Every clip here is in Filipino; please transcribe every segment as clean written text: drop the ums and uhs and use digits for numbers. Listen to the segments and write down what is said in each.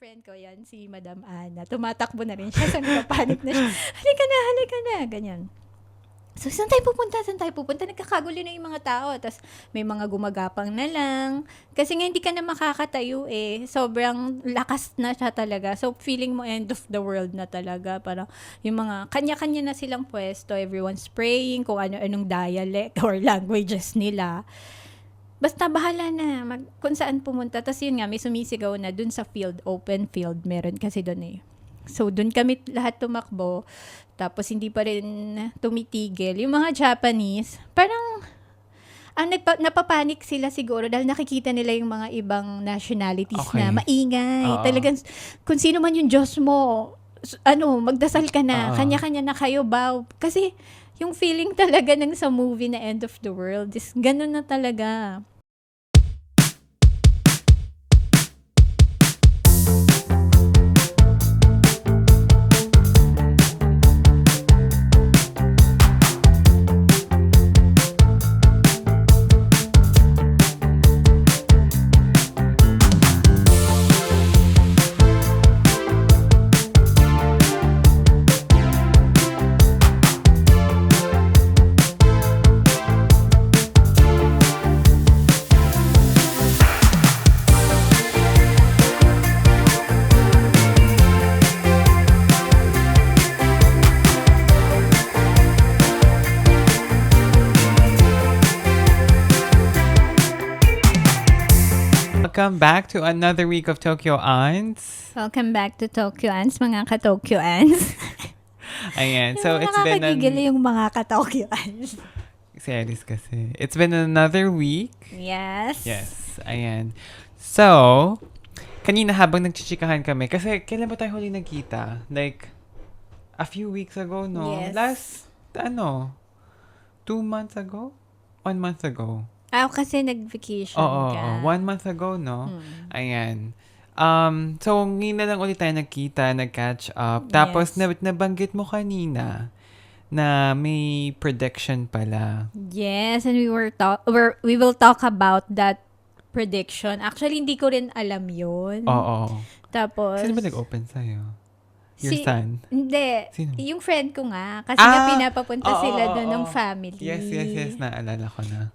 friend ko yan, si Madam Ana. Tumatakbo na rin siya. So, nagpapanik na siya. Halika na. Ganyan. So, saan tayo pupunta? Nagkakagulo na yung mga tao. Tapos, may mga gumagapang na lang. Kasi nga, hindi ka na makakatayo eh. Sobrang lakas na siya talaga. So, feeling mo end of the world na talaga. Parang, yung mga, kanya-kanya na silang pwesto. Everyone's praying kung ano-anong dialect or languages nila. Basta bahala na kung saan pumunta. Tapos yun nga, may sumisigaw na dun sa field, open field. Meron kasi dun eh. So, dun kami lahat tumakbo. Tapos, hindi pa rin tumitigil. Yung mga Japanese, parang, napapanik sila siguro dahil nakikita nila yung mga ibang nationalities na maingay. Talagang, kung sino man yung Diyos mo, magdasal ka na. Kanya-kanya na kayo, bow. Kasi, yung feeling talaga ng sa movie na End of the World is ganun na talaga. Welcome back to another week of Tokyo Ants. Welcome back to Tokyo Ants, mga ka-Tokyo Ants. Ayan, so it's been yung mga ka-Tokyo Ants. Series kasi. It's been another week. Yes. Ayan. So, kanina habang nagchichikahan kami, kasi kailan ba tayo huli nagkita? Like, a few weeks ago, no? Yes. Last, 2 months ago? 1 month ago. Kasi nag-vacation ka. 1 month ago, no? Ayan. So, ngayon na lang ulit tayo nagkita, nag-catch up. Tapos, nabanggit mo kanina na may prediction pala. Yes, and we will talk about that prediction. Actually, hindi ko rin alam yun. Oo. Tapos, Sino ba nag-open sa'yo? Your son? Hindi. Sino? Yung friend ko nga. Kasi nga pinapapunta sila doon ng family. Yes. Naalala ko na.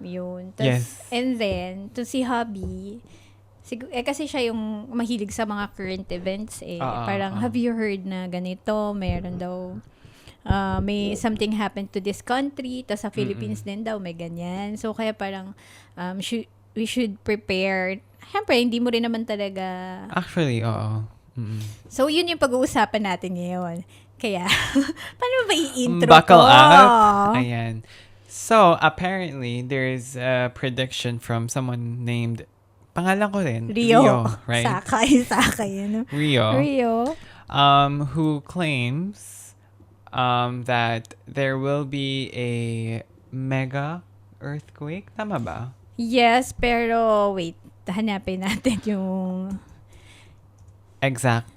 Yun. Tas, and then, to si hubby, kasi siya yung mahilig sa mga current events eh. Parang, have you heard na ganito? Meron daw, may something happened to this country, tas sa Philippines din daw, may ganyan. So, kaya parang, we should prepare. Siyempre, hindi mo rin naman talaga. Actually, oo. So, yun yung pag-uusapan natin ngayon. Kaya, paano ba i-intro Buckle ko? up. Ayan. So, apparently, there's a prediction from someone named, pangalan ko rin, Rio, right? Sakay, ano? Rio. Who claims that there will be a mega earthquake. Tama ba? Yes, pero wait, hanapin natin yung exact,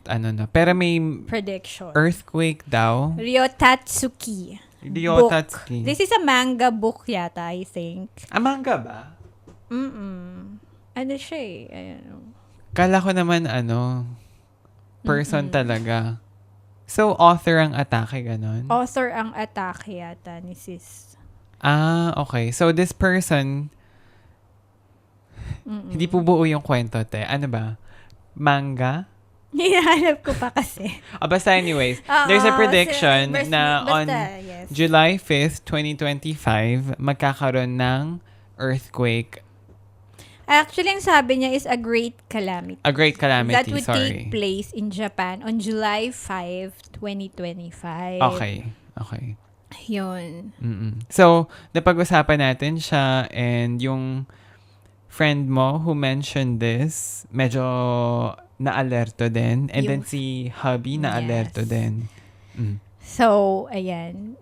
Pero may prediction. Earthquake daw. Ryotatsuki. Ryotatsuki. This is a manga book yata, I think. Manga ba? Ano siya eh? Ayan. Kala ko naman, person talaga. So, author ang atake, ganon? Author ang atake yata ni sis. Okay. So, this person, hindi po buo yung kwento, te. Ano ba? Manga? Hinahanap ko pa kasi. Basta anyways, there's a prediction na on yes. July 5th, 2025, magkakaroon ng earthquake. Actually, ang sabi niya is a great calamity. A great calamity, that would take place in Japan on July 5, 2025. Okay. Yun. So, napag-usapan natin siya and yung friend mo who mentioned this, medyo na-alerto din. And then si hubby na-alerto din. So, ayan.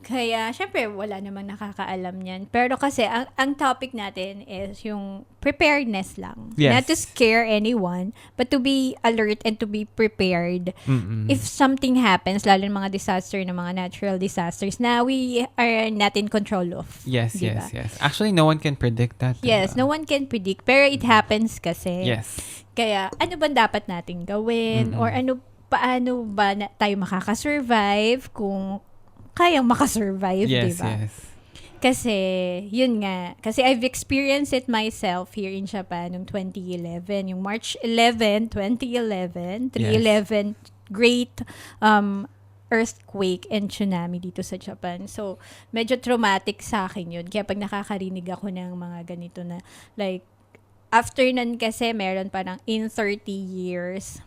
Kaya, syempre, wala namang nakakaalam niyan. Pero kasi, ang topic natin is yung preparedness lang. Yes. Not to scare anyone, but to be alert and to be prepared. Mm-mm. If something happens, lalo ng mga disaster, ng mga natural disasters, na we are not in control of. Yes, diba? yes. Actually, no one can predict that. Yes, no one can predict. Pero it happens kasi. Yes. Kaya, ano ba dapat nating gawin? Or paano ba tayo makakasurvive kung kayang makasurvive, Yes, diba? yes. Kasi, yun nga. Kasi I've experienced it myself here in Japan noong 2011. Yung March 11, 2011. 311 great earthquake and tsunami dito sa Japan. So, medyo traumatic sa akin yun. Kaya pag nakakarinig ako ng mga ganito na, like, after nun kasi, meron parang in 30 years,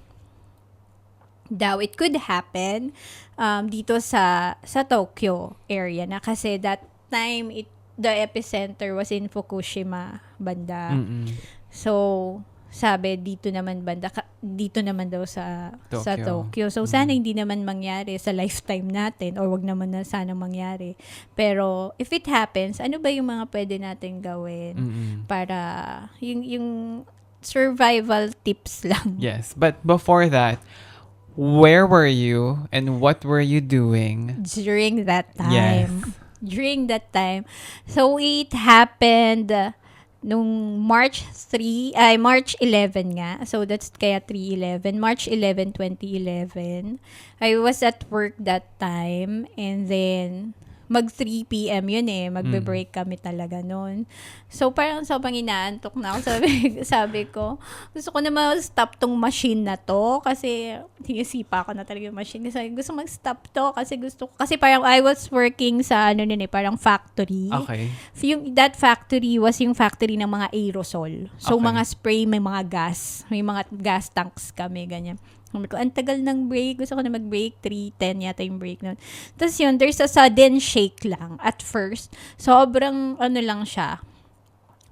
daw it could happen dito sa Tokyo area na kasi that time the epicenter was in Fukushima banda. So sabi dito naman daw sa Tokyo. So sana hindi naman mangyari sa lifetime natin or wag naman na sana mangyari. Pero if it happens, ano ba yung mga pwede natin gawin para yung survival tips lang. Yes, but before that, where were you and what were you doing during that time? Yes. During that time. So, it happened nung March 11 nga. So, that's kaya 3/11. March 11, 2011. I was at work that time and then mag 3 p.m. yun eh. Magbe-break kami talaga noon. So, parang sobrang inaantok na ako. Sabi ko, gusto ko na ma-stop tong machine na to kasi sinisipa ko na talaga yung machine. Kasi gusto mag-stop to kasi parang I was working sa parang factory. Okay. That factory was yung factory ng mga aerosol. So, Okay. mga spray, may mga gas. May mga gas tanks kami, ganyan. Sabi ko, ang tagal ng break. Gusto ko na mag-break. 3:10 yata yung break nun. Tapos yun, there's a sudden shake lang at first. Sobrang, lang siya.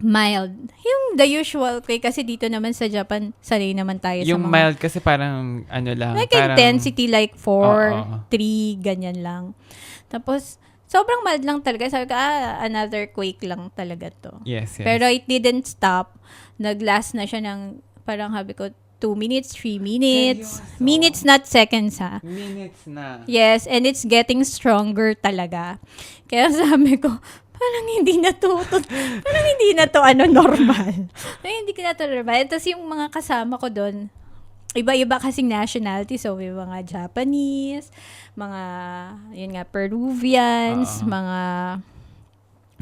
Mild. Yung the usual quake. Kasi dito naman sa Japan, sanay naman tayo Yung sa mga... mild kasi parang lang. Like parang, intensity like 4, Oo. 3, ganyan lang. Tapos, sobrang mild lang talaga. Sabi ko, another quake lang talaga to. Yes. Pero it didn't stop. Nag-last na siya ng, parang sabi ko, 2 minutes, 3 minutes. Seryoso? Minutes, not seconds, ha? Minutes na. Yes, and it's getting stronger talaga. Kaya sabi ko, parang hindi na to normal. Parang hindi ko na to normal. Tapos yung mga kasama ko doon, iba-iba kasing nationality. So, may mga Japanese, mga, Peruvians, mga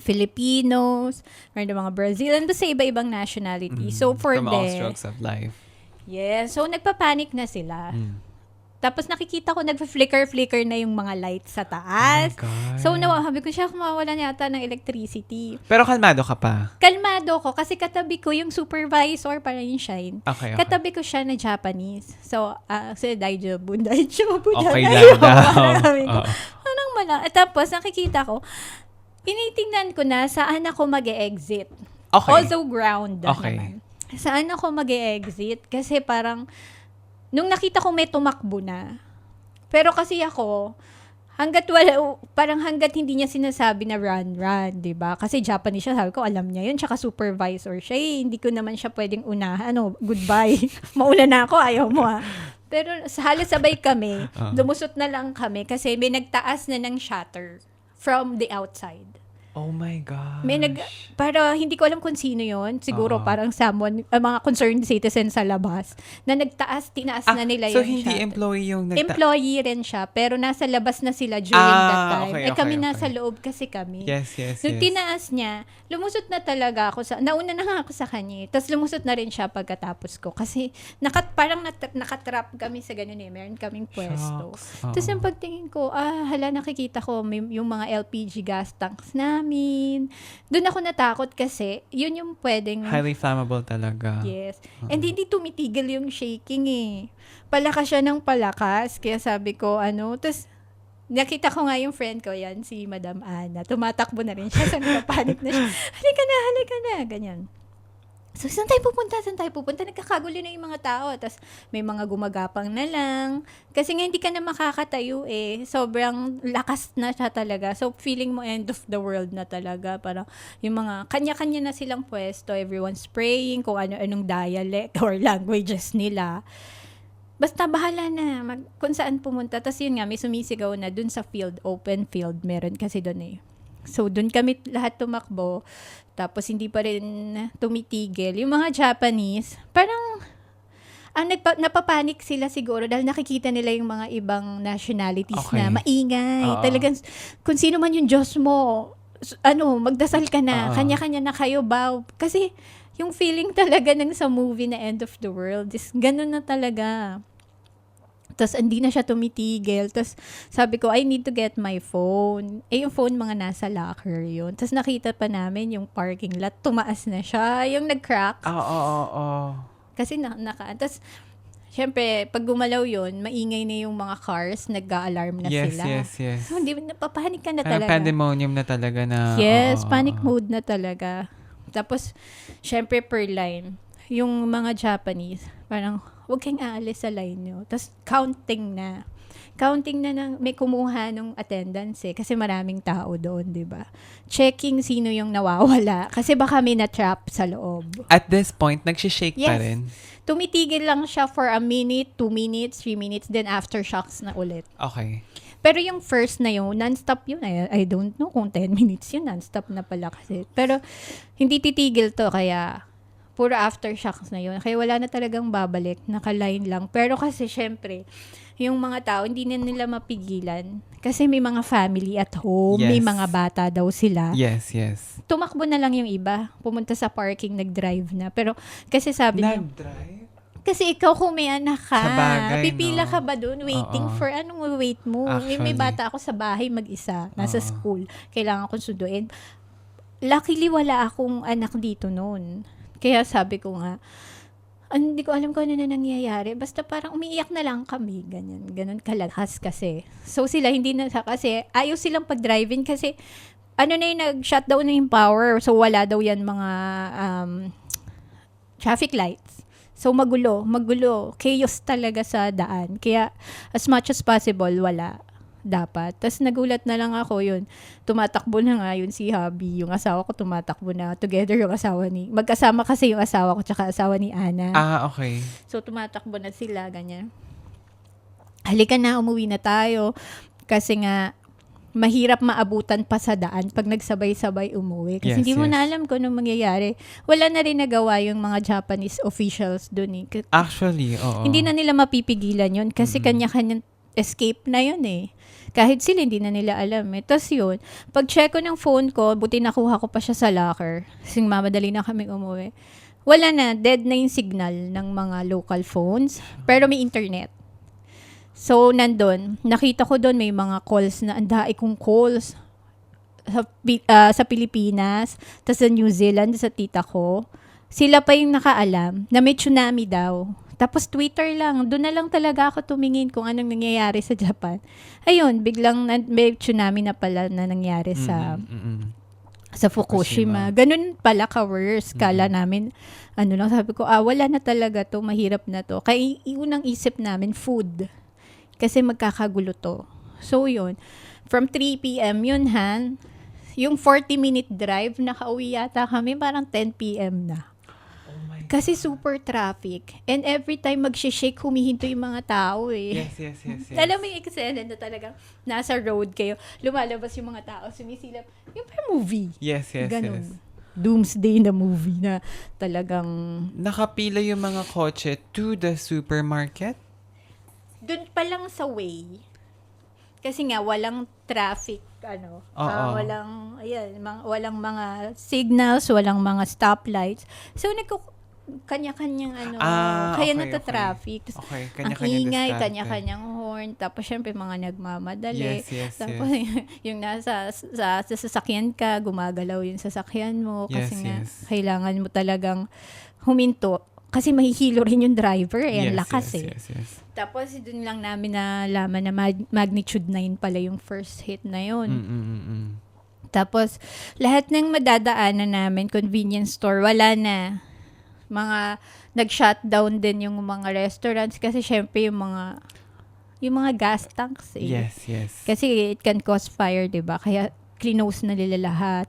Filipinos, meron mga Brazilian, basta iba-ibang nationality. So, From all strokes of life. Yes. So, nagpapanik na sila. Tapos nakikita ko, nagpa-flicker na yung mga lights sa taas. Oh my God. So, sabi ko siya, mawawala na yata ng electricity. Pero kalmado ka pa. Kalmado ko kasi katabi ko yung supervisor para yung shine. Okay. Katabi ko siya na Japanese. So, daijoubu. Okay lang daw. Sabi ko, anong mala? Tapos, nakikita ko, tinitingnan ko na saan ako mag-e-exit. Okay. Also ground Okay. naman. Saan ako mag-e-exit? Kasi parang, nung nakita ko may tumakbo na. Pero kasi ako, hanggat hindi niya sinasabi na run, diba? Kasi Japanese siya, sabi ko, alam niya yun, tsaka supervisor siya, hindi ko naman siya pwedeng unahan, goodbye. Mauna na ako, ayaw mo Pero halos sabay kami, lumusot na lang kami kasi may nagtaas na ng shutter from the outside. Oh my God. Pero hindi ko alam kung sino yon. Siguro parang someone, mga concerned citizen sa labas, na tinaas na nila so yung hindi shutter. employee yung Employee rin siya, pero nasa labas na sila during that time. Okay, kami okay. nasa loob kasi kami. Yes. Nung tinaas niya, lumusot na talaga ako nauna na nga ako sa kanya. Tapos lumusot na rin siya pagkatapos ko. Kasi parang nakatrap kami sa ganun Meron kaming pwesto. Shucks. Tapos yung pagtingin ko, nakikita ko yung mga LPG gas tanks namin. Doon ako natakot kasi yun yung pwedeng... Highly flammable talaga. Yes. And hindi tumitigil yung shaking Palakas siya ng palakas. Kaya sabi ko, Tapos, nakita ko nga yung friend ko yan, si Madam Ana. Tumatakbo na rin siya. Sabi ko, panik na siya. Halika na. Ganyan. So, saan tayo pupunta? Saan tayo pupunta? Nagkakagulo na yung mga tao. Tapos, may mga gumagapang na lang. Kasi nga, hindi ka na makakatayo eh. Sobrang lakas na siya talaga. So, feeling mo end of the world na talaga. Parang, yung mga, kanya-kanya na silang pwesto. Everyone's praying kung ano-anong dialect or languages nila. Basta bahala na kung saan pumunta. Tapos yun nga, may sumisigaw na dun sa field, open field. Meron kasi dun eh. So, dun kami lahat tumakbo. Tapos, hindi pa rin tumitigil. Yung mga Japanese, parang, napapanik sila siguro dahil nakikita nila yung mga ibang nationalities na maingay. Talagang, kung sino man yung Diyos mo, magdasal ka na. Kanya-kanya na kayo, bow. Kasi, yung feeling talaga ng sa movie na End of the World is ganun na talaga. Tapos, hindi na siya tumitigil. Tapos, sabi ko, I need to get my phone. Yung phone, mga nasa locker yun. Tapos, nakita pa namin yung parking lot. Tumaas na siya. Yung nag-crack. Kasi, tapos, syempre, pag gumalaw yun, maingay na yung mga cars. Nag-a-alarm na sila. Yes. So, hindi, napapanik ka na Parang talaga. pandemonium na talaga na. Yes, panic mode na talaga. Tapos, syempre, per line. Yung mga Japanese, parang, huwag kang aalis sa line nyo. Tapos, counting na may kumuha ng attendance eh. Kasi maraming tao doon, di ba? Checking sino yung nawawala. Kasi baka may na-trap sa loob. At this point, nagsishake pa rin? Tumitigil lang siya for a minute, 2 minutes, 3 minutes, then aftershocks na ulit. Okay. Pero yung first na yun, non-stop yun. I don't know kung 10 minutes yun, non-stop na pala kasi. Pero, hindi titigil to, kaya puro aftershocks na yun. Kaya wala na talagang babalik, naka-line lang. Pero kasi syempre, yung mga tao, hindi na nila mapigilan. Kasi may mga family at home, may mga bata daw sila. Yes. Tumakbo na lang yung iba. Pumunta sa parking, nag-drive na. Pero kasi sabi niya, nag-drive? kasi ikaw kung may anak ka, Sabagay, pipila no? ka ba dun waiting for anong wait mo? May bata ako sa bahay mag-isa, nasa school. Kailangan kong sunduin. Luckily, wala akong anak dito noon. Kaya sabi ko nga, hindi ko alam kung ano na nangyayari. Basta parang umiiyak na lang kami. Ganun kalakas kasi. So sila, hindi na kasi ayaw silang pag-driving kasi na yung nag-shutdown na yung power. So wala daw yan mga traffic lights. So magulo. Chaos talaga sa daan. Kaya as much as possible, wala. Dapat. Tapos nagulat na lang ako yun. Tumatakbo na nga yun si Hubby. Yung asawa ko tumatakbo na. Together yung asawa magkasama kasi yung asawa ko tsaka asawa ni Ana. Okay. So tumatakbo na sila, ganyan. Halika na, umuwi na tayo. Kasi nga, mahirap maabutan pa sa daan pag nagsabay-sabay umuwi. Kasi hindi mo na alam kung anong mangyayari. Wala na rin nagawa yung mga Japanese officials dun eh. Actually, oo. Hindi na nila mapipigilan yun kasi kanya-kanyang escape na yun eh. Kahit sila, hindi na nila alam eh. Tapos yun, pag-check ko ng phone ko, buti nakuha ko pa siya sa locker. Kasi mamadali na kami umuwi. Wala na, dead na yung signal ng mga local phones. Pero may internet. So, nandun, nakita ko doon may mga calls na, andaig kong calls sa Pilipinas, tapos sa New Zealand, sa tita ko. Sila pa yung nakaalam na may tsunami daw. Tapos Twitter lang, doon na lang talaga ako tumingin kung anong nangyayari sa Japan. Ayun, biglang may tsunami na pala na nangyari sa Fukushima. Ganun pala ka-worse. Kala namin, sabi ko, wala na talaga to, mahirap na to. Kaya unang isip namin, food. Kasi magkakagulo to. So yun, from 3 p.m. yun yung 40-minute drive, nakauwi yata kami, parang 10 p.m. na. Kasi super traffic. And every time mag-shake, humihinto yung mga tao eh. Yes. Alam mo yung excellent na talagang nasa road kayo, lumalabas yung mga tao, sumisilap. Yung parang movie. Yes. Ganun. Doomsday na movie na talagang... Nakapila yung mga kotse to the supermarket? Doon pa lang sa way. Kasi nga, walang traffic, walang mga signals, walang mga stoplights. So, kanya-kanyang kaya natatraffic. Okay, ang ingay, kanya-kanyang horn. Tapos, syempre, mga nagmamadali. Yes. Tapos, yung nasa sa sasakyan ka, gumagalaw yung sasakyan mo. Kasi kailangan mo talagang huminto. Kasi mahihilo rin yung driver. Ang lakas Yes. Tapos, dun lang namin nalaman na magnitude 9 pala yung first hit na yun. Tapos, lahat ng madadaanan namin, convenience store, wala na. nag-shutdown din yung mga restaurants kasi syempre yung mga gas tanks Yes. Kasi it can cause fire, 'di ba? Kaya clinose na nila lahat.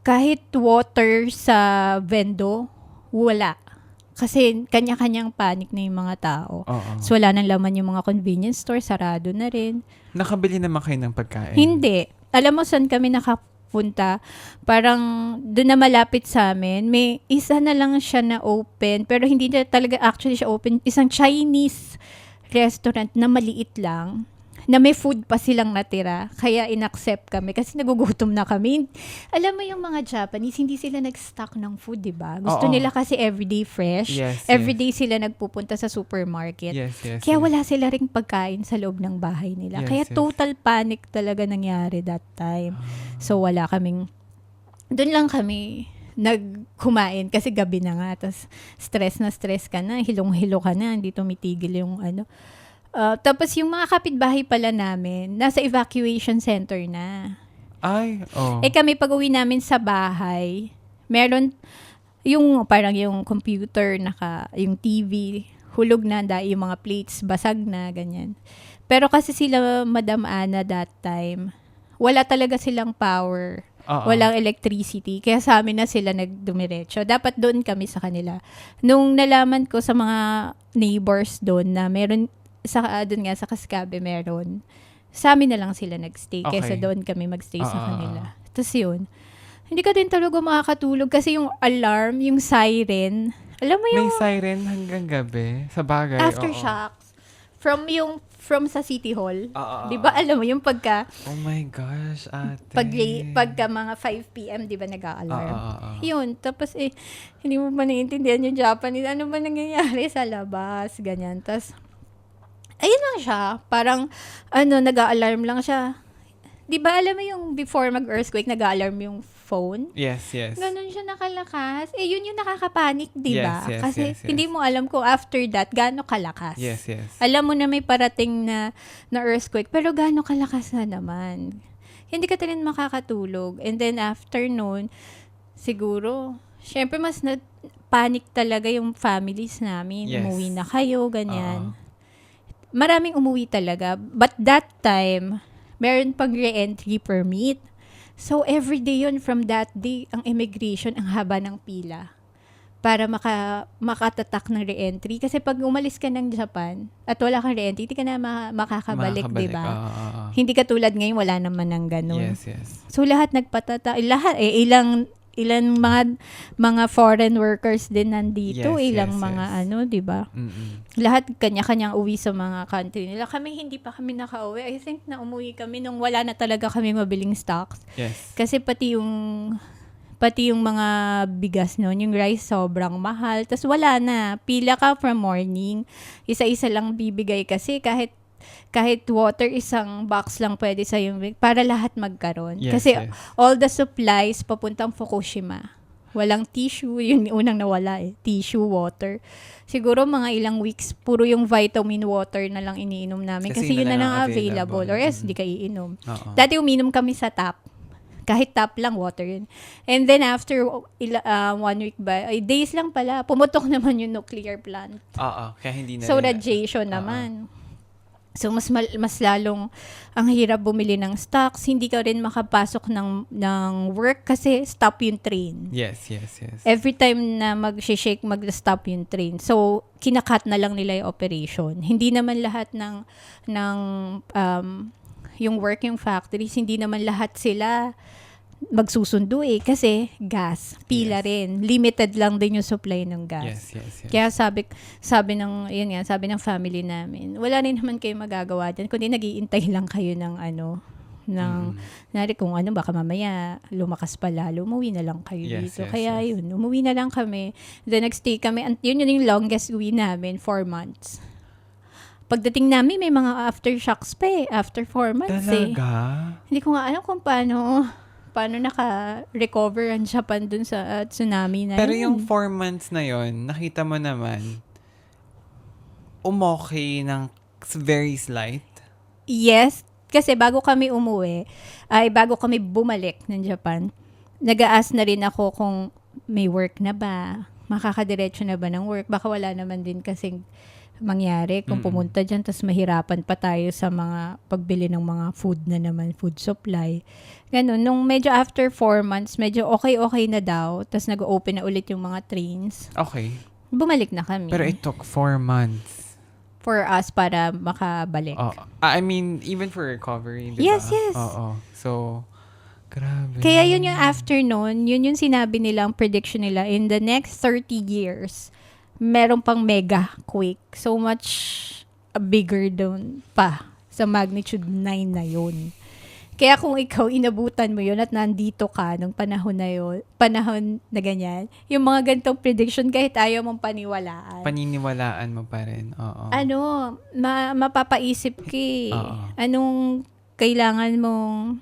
Kahit water sa vendo, wala. Kasi kanya-kanyang panic na yung mga tao. Oo. So, wala nang laman yung mga convenience store, sarado na rin. Nakabili naman kayo ng pagkain? Hindi. Alam mo saan kami nakapunta? Parang doon na malapit sa amin, may isa na lang siya na open, pero hindi na talaga actually siya open. Isang Chinese restaurant na maliit lang, na may food pa silang natira. Kaya inaccept kami kasi nagugutom na kami. Alam mo yung mga Japanese, hindi sila nag-stock ng food, di ba? Gusto Oo. nila kasi everyday fresh. Yes. Everyday sila nagpupunta sa supermarket. Yes. Kaya wala sila ring pagkain sa loob ng bahay nila. Yes, Kaya yes. total panic talaga nangyari that time. So wala kaming, doon lang kami nagkumain kasi gabi na nga. Tapos stress ka na, hilong-hilo ka na, hindi tumitigil yung ano. Tapos yung mga kapitbahay pala namin, nasa evacuation center na. Ay, Kami pag-uwi namin sa bahay, meron yung parang yung computer, yung TV, hulog na, dahil yung mga plates, basag na, ganyan. Pero kasi sila, Madam Ana, that time, wala talaga silang power. Walang electricity. Kaya sa amin na sila nagdumiretso. Dapat doon kami sa kanila. Nung nalaman ko sa mga neighbors doon na meron, doon nga sa Cascabe meron, sa amin na lang sila nagstay. Okay. Kaysa doon kami magstay sa kanila. Tapos yun, hindi ka din talaga makakatulog kasi yung alarm, yung siren, alam mo yung may siren hanggang gabi. Sa bagay, aftershocks. From sa City Hall. Di ba alam mo yung Oh my gosh, ate. pagka mga 5 p.m. di ba nag-a-alarm? Yun. Tapos hindi mo pa naiintindihan yung Japanese. Ano ba nangyayari sa labas? Ganyan. Tapos, ayun lang siya. Parang, nag-a-alarm lang siya. Di ba alam mo yung before mag-earthquake, nag-a-alarm yung phone? Yes. Ganun siya nakalakas. Yun yung nakakapanik, di ba? Yes. Kasi hindi mo alam kung after that, gaano kalakas. Yes. Alam mo na may parating na earthquake, pero gaano kalakas na naman. Hindi ka rin makakatulog. And then after noon, siguro, syempre mas panic talaga yung families namin. Yes. Umuwi na kayo, ganyan. Maraming umuwi talaga. But that time, meron pang re-entry permit. So, every day yun, from that day, ang immigration, ang haba ng pila para makatatak ng re-entry. Kasi pag umalis ka ng Japan at wala kang re-entry, hindi ka na makakabalik, di ba? Hindi katulad ngayon, wala naman ng ganun. Yes. So, lahat nagpatatak. Ilang mga foreign workers din nandito. Yes, ilang yes, mga yes. di ba? Lahat kanya-kanyang uwi sa mga country nila. Kami, hindi pa kami nakauwi. I think na umuwi kami nung wala na talaga kami mabiling stocks. Yes. Kasi pati yung mga bigas noon, yung rice sobrang mahal. Tapos wala na. Pila ka from morning. Isa-isa lang bibigay kasi kahit water, isang box lang pwede sa yung para lahat magkaroon. Yes, kasi yes. all the supplies papuntang Fukushima. Walang tissue, yun yung unang nawala Tissue, water. Siguro mga ilang weeks, puro yung vitamin water na lang iniinom namin. Kasi yun na lang available. Or else, di ka iinom. Dati uminom kami sa tap. Kahit tap lang, water yun. And then after 1 week days lang pala, pumutok naman yung nuclear plant. Kaya hindi na. So, radiation naman. So, mas lalong ang hirap bumili ng stocks. Hindi ka rin makapasok ng work kasi stop yung train. Yes. Every time na mag-shake, mag-stop yung train. So, kinakat na lang nila yung operation. Hindi naman lahat ng yung working factories, hindi naman lahat sila magsusundo kasi gas, pila rin. Limited lang din yung supply ng gas. Yes. Kaya sabi ng family namin, wala rin naman kayo magagawa dyan, kundi nag-iintay lang kayo ng kung baka mamaya lumakas pa lalo, umuwi na lang kayo dito. Kaya yun, umuwi na lang kami. Then nagstay kami, yun yung longest uwi namin, 4 months. Pagdating namin, may mga aftershocks pa after 4 months. Talaga? Hindi ko nga alam kung paano naka-recover ang Japan dun sa tsunami na Pero yun. yung 4 months na yun, nakita mo naman, umokay ng very slight? Yes, kasi bago kami bago kami bumalik ng Japan, nag-a-ask na rin ako kung may work na ba, makakadiretso na ba ng work? Baka wala naman din kasing mangyari kung pumunta dyan, tapos mahirapan pa tayo sa mga pagbili ng mga food na naman, food supply. Ganun. Nung medyo after 4 months, medyo okay na daw, tapos nag-open na ulit yung mga trains. Okay. Bumalik na kami. Pero it took 4 months. For us para makabalik. I mean, even for recovery, diba? Yes. Oo. So, grabe. Kaya yun yung after nun, yun yung sinabi nila, ang prediction nila, in the next 30 years, meron pang mega quake. So much bigger doon pa sa magnitude 9 na yun. Kaya kung ikaw inabutan mo yun at nandito ka nung panahon na ganyan, yung mga ganitong prediction kahit ayaw mong paniwalaan. Paniniwalaan mo pa rin. Oo. Mapapaisip ka eh. Anong kailangan mong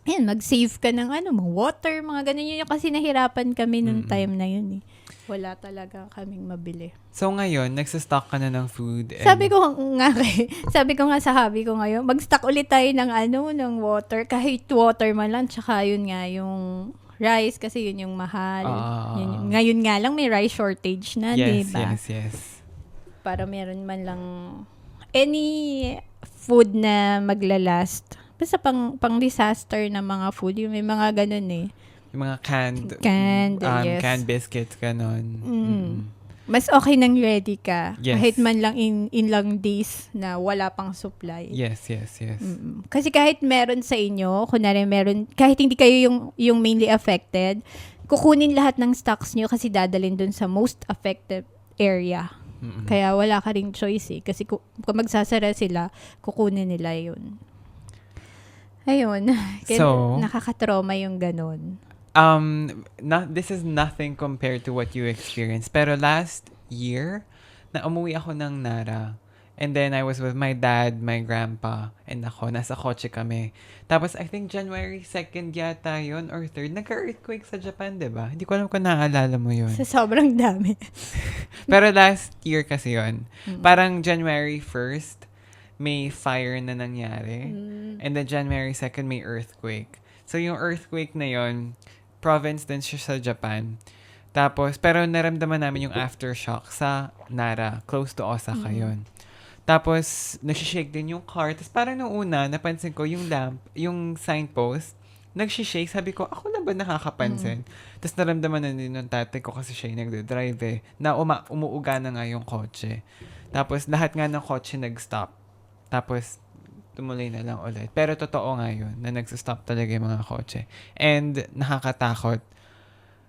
mag-save ka ng mga water, mga ganun yun. Kasi nahirapan kami nung time na yun eh. Wala talaga kaming mabili. So ngayon, nagsastock ka na ng food. Sabi ko nga sa hubby ko ngayon, mag-stock ulit tayo ng water. Kahit water man lang, tsaka yun nga, yung rice, kasi yun yung mahal. Ngayon nga lang, may rice shortage na, diba? Yes. Para meron man lang any food na maglalast. Basta pang disaster na mga food, yung may mga ganun eh. Yung mga canned yes. canned biscuits, ganon. Mas okay nang ready ka. Yes. Kahit man lang in long days na wala pang supply. Yes. Kasi kahit meron sa inyo, kunwari meron, kahit hindi kayo yung mainly affected, kukunin lahat ng stocks nyo kasi dadalhin dun sa most affected area. Kaya wala ka ring choice eh. Kasi kung magsasara sila, kukunin nila yun. Ayun. Kaya nakakatrauma yung ganun. This is nothing compared to what you experienced. Pero last year, na umuwi ako ng Nara. And then I was with my dad, my grandpa, and ako. Nasa kotse kami. Tapos I think January 2nd yata yun or 3rd. Nagka-earthquake sa Japan, diba? Hindi ko alam kung naaalala mo yun. Sa sobrang dami. Pero last year kasi yun. Parang January 1st, may fire na nangyari. And then January 2nd, may earthquake. So yung earthquake na yun, province din siya sa Japan. Tapos, pero naramdaman namin yung aftershock sa Nara. Close to Osaka yun. Tapos, nagsishake din yung car. Tapos parang nung una, napansin ko yung lamp, yung signpost, nagsishake. Sabi ko, ako na ba nakakapansin? Tapos naramdaman na din ng tatay ko kasi siya yung nagde-drive eh, na umuuga na nga yung kotse. Tapos, lahat nga ng kotse nag-stop. Tapos, tumuloy na lang ulit. Pero totoo nga yun, na nagsistop talaga yung mga kotse. And nakakatakot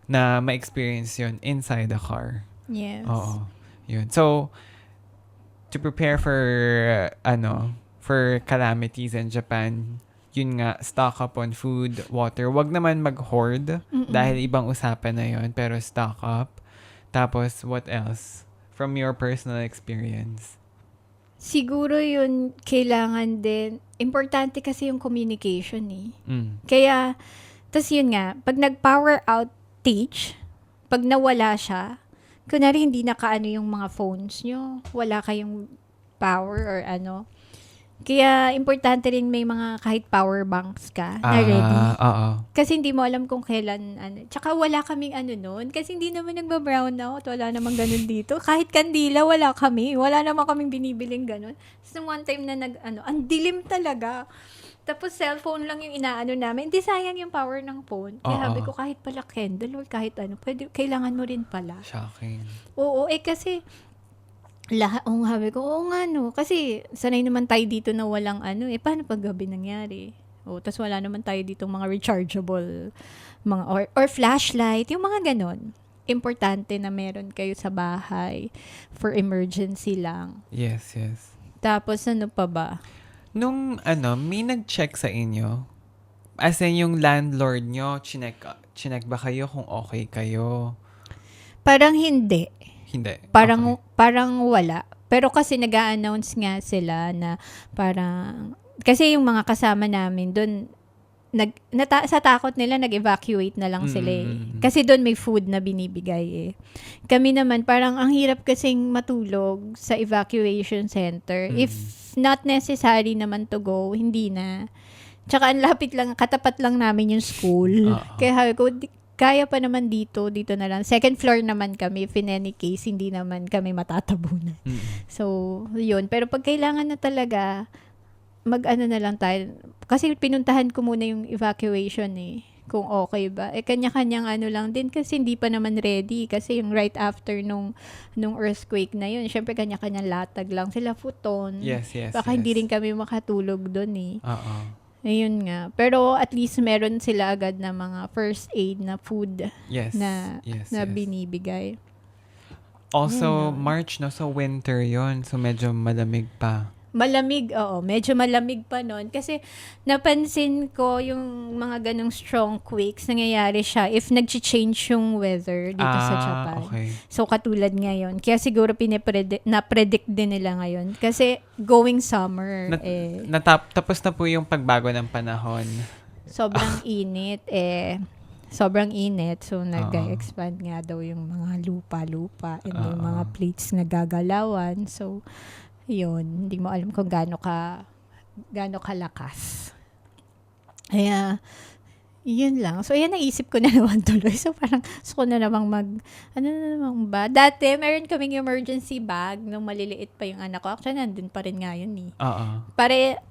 na ma-experience yun inside the car. Yes. Oo. Yun. So, to prepare for, for calamities in Japan, yun nga, stock up on food, water. Wag naman mag-hoard dahil ibang usapan na yun, pero stock up. Tapos, what else? From your personal experience? Siguro yun, kailangan din, importante kasi yung communication eh. Mm. Kaya, tas yun nga, pag nag-power outage, pag nawala siya, kunwari hindi nakaano yung mga phones nyo, wala kayong power or ano. Kaya, importante rin may mga kahit power banks ka na ready. Kasi hindi mo alam kung kailan, Tsaka wala kaming noon. Kasi hindi naman nagba-brown out. Wala namang ganun dito. Kahit kandila, wala kami. Wala naman kaming binibiling ganun. So, one time na ang dilim talaga. Tapos, cellphone lang yung inaano namin. Hindi sayang yung power ng phone. Kaya sabi ko, kahit pala candle or kahit pwede, kailangan mo rin pala. Shocking. Oo, kasi sabi ko, oo nga no. Kasi sanay naman tayo dito na walang paano pag gabi nangyari? Tapos wala naman tayo dito mga rechargeable, mga or flashlight, yung mga ganon. Importante na meron kayo sa bahay for emergency lang. Yes. Tapos ano pa ba? Nung may nag-check sa inyo, as in yung landlord nyo, chinek ba kayo kung okay kayo? Parang hindi. Hindi. Parang wala. Pero kasi nag-a-announce nga sila na parang, kasi yung mga kasama namin doon, sa takot nila, nag-evacuate na lang sila eh. Kasi doon may food na binibigay eh. Kami naman, parang ang hirap kasing matulog sa evacuation center. If not necessary naman to go, hindi na. Tsaka ang lapit lang, katapat lang namin yung school. Kaya sabi ko, kaya pa naman dito na lang. Second floor naman kami, if in any case, hindi naman kami matatabunan. So, yun. Pero pag kailangan na talaga, mag-ano na lang tayo. Kasi pinuntahan ko muna yung evacuation kung okay ba. Kanya-kanyang ano lang din kasi hindi pa naman ready. Kasi yung right after nung earthquake na yun, syempre kanya-kanyang latag lang sila, futon. Yes. Baka hindi rin kami makatulog doon Oo. Ayun nga. Pero at least meron sila agad na mga first aid na food Yes. na Yes. binibigay. Also, March, no? So, winter yon. So, medyo malamig pa. Malamig, oo. Medyo malamig pa nun. Kasi napansin ko yung mga ganong strong quakes, nangyayari siya if nag-change yung weather dito sa Japan. Okay. So, katulad ngayon. Kaya siguro na-predict din nila ngayon. Kasi going summer, Tapos na po yung pagbago ng panahon. sobrang init, sobrang init. So, nag-expand nga daw yung mga lupa-lupa and yung mga plates na gagalawan. So, yun, hindi mo alam kung gaano kalakas. Kaya, yun lang. So, ayan, naisip ko na naman tuloy. So, parang, gusto ko na namang ano na namang ba? Dati, meron kaming emergency bag nung maliliit pa yung anak ko. Actually, nandun pa rin nga yun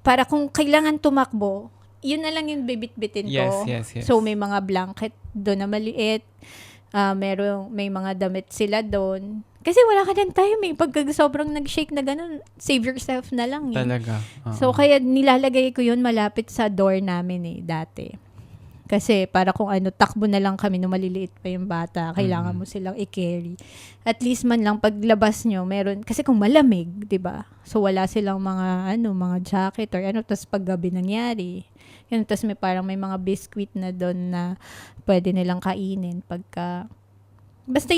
Para kung kailangan tumakbo, yun na lang yung bibit-bitin ko. Yes. So, may mga blanket doon na maliit. May mga damit sila doon. Kasi wala ka din time pagka sobrang nag-shake na ganun, save yourself na lang Talaga. So, kaya nilalagay ko yun malapit sa door namin dati. Kasi para kung takbo na lang kami nung maliliit pa yung bata, kailangan mo silang i-carry. At least man lang paglabas nyo, meron, kasi kung malamig, 'di ba? So, wala silang mga jacket or tas paggabi nangyari. Yun, tas may mga biscuit na doon na pwede nilang kainin pagka basta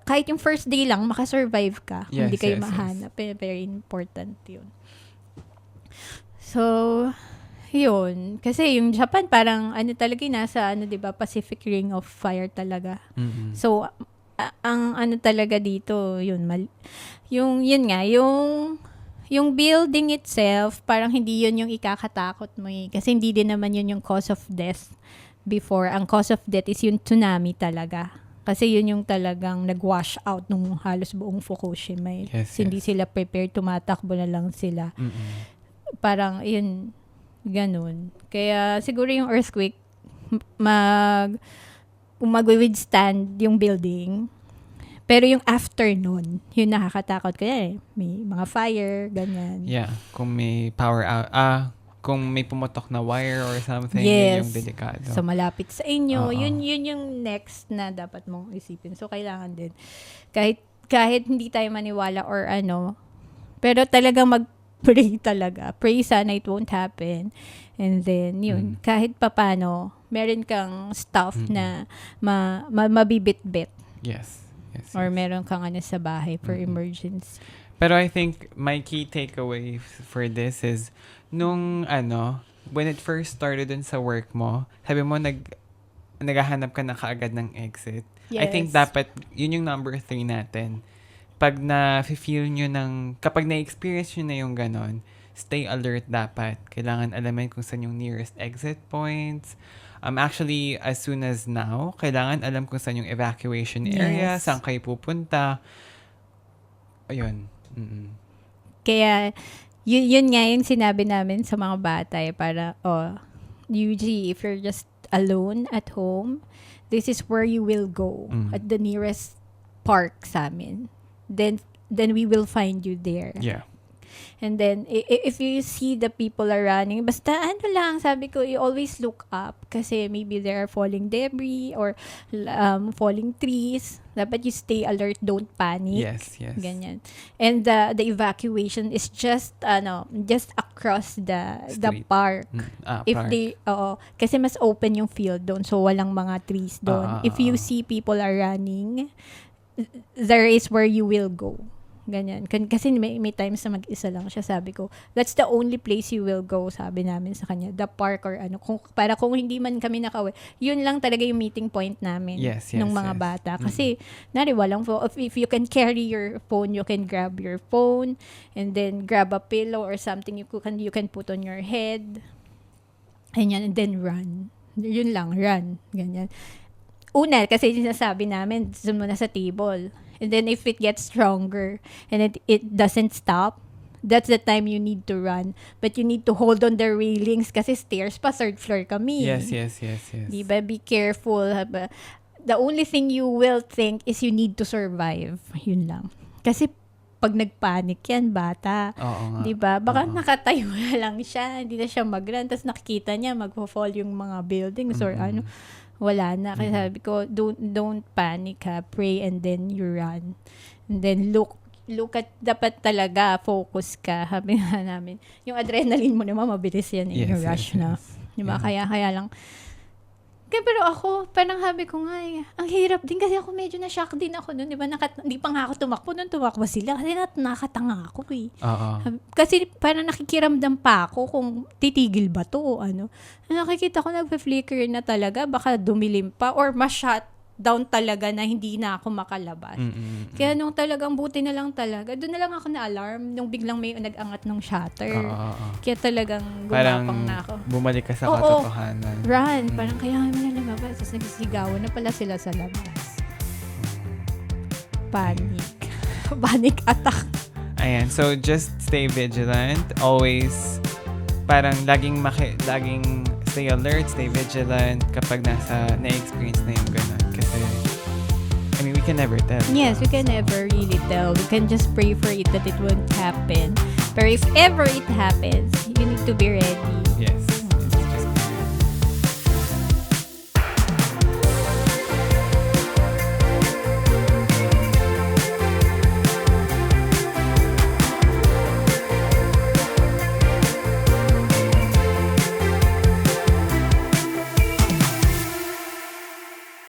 kahit yung first day lang, makasurvive ka. Hindi kayo mahanap. Very important yun. So, yun. Kasi yung Japan, parang talaga nasa, diba, Pacific Ring of Fire talaga. Mm-hmm. So, ang talaga dito, yun nga, yung building itself, parang hindi yun yung ikakatakot mo Kasi hindi din naman yun yung cause of death before. Ang cause of death is yung tsunami talaga. Kasi yun yung talagang nag-wash out nung halos buong Fukushima. Hindi sila prepared, tumatakbo na lang sila. Mm-hmm. Parang, yun, ganun. Kaya siguro yung earthquake, mag-withstand yung building. Pero yung after nun, yun nakakatakot. Kaya may mga fire, ganyan. Yeah, kung may power out, kung may pumutok na wire or something, yes. Yun yung delikado. So, malapit sa inyo. Yun yung next na dapat mong isipin. So, kailangan din. Kahit hindi tayo maniwala or pero talagang mag-pray talaga. Pray sana it won't happen. And then, yun. Kahit papano, meron kang stuff na mabibit-bit. Yes. Or meron kang sa bahay for emergency. Pero I think my key takeaway for this is when it first started dun sa work mo, sabi mo naghahanap ka na kaagad ng exit. Yes. I think dapat yun yung number 3 natin. Pag na-feel nyo kapag na-experience nyo na yung ganon, stay alert dapat. Kailangan alamin kung saan yung nearest exit points. Actually, as soon as now, kailangan alam kung saan yung evacuation area, saan kayo pupunta. Ayun. Mm-mm. Kaya, yun nga yung sinabi namin sa mga bata para, UG, if you're just alone at home, this is where you will go at the nearest park sa amin. Then we will find you there. Yeah. And then, if you see the people are running, basta lang, sabi ko, you always look up kasi maybe there are falling debris or falling trees. Dapat you stay alert, don't panic. Yes. Ganyan. And the evacuation is just across the park. If park. Kasi mas open yung field doon, so walang mga trees doon. If you see people are running, there is where you will go. Ganyan. Kasi may times na mag-isa lang siya. Sabi ko, that's the only place you will go, sabi namin sa kanya. The park or para kung hindi man kami nakauwi, yun lang talaga yung meeting point namin nung mga bata. Kasi, walang phone. If you can carry your phone, you can grab your phone and then grab a pillow or something you can put on your head. And then run. Yun lang, run. Ganyan. una, kasi sinasabi namin, doon muna sa table. And then if it gets stronger and it doesn't stop, that's the time you need to run. But you need to hold on the railings kasi stairs pa, third floor kami. Yes. Diba? Be careful. The only thing you will think is you need to survive. Yun lang. Kasi pag nagpanic yan, bata. Oo nga. Diba? Baka nakatayo na lang siya. Hindi na siya mag-run. Tapos nakikita niya, magpo-fall yung mga buildings or ano. Wala na. Kaya sabi ko, don't panic ha. Pray and then you run. And then look at, dapat talaga, focus ka. Sabi nga namin, yung adrenaline mo naman, mabilis yan. Yung rush na. Diba? Yeah. Kaya lang, pero ako, parang sabi ko nga, ang hirap din kasi ako medyo na-shock din ako noon. Diba? Hindi pa nga ako tumakbo noon, tumakbo sila. Kasi nakatanga ako eh. Oo. Kasi parang nakikiramdam pa ako kung titigil ba to o ano. Nakikita ko nagpa-flicker na talaga, baka dumilim pa or ma-shut down talaga na hindi na ako makalabas. Kaya nung talagang buti na lang talaga, doon na lang ako na-alarm nung biglang may nag-angat ng shutter. Kaya talagang gumapang na ako. Bumalik ka sa katotohanan. Run. Parang kaya mo na lumabas. Tapos nagsisigawan na pala sila sa labas. Panic. Panic attack. Ayan. So, just stay vigilant. Always, parang laging stay alert, stay vigilant kapag na-experience na yung ganun. Kasi, I mean, we can never tell. Yes, we can never really tell. We can just pray for it that it won't happen. But if ever it happens, you need to be ready.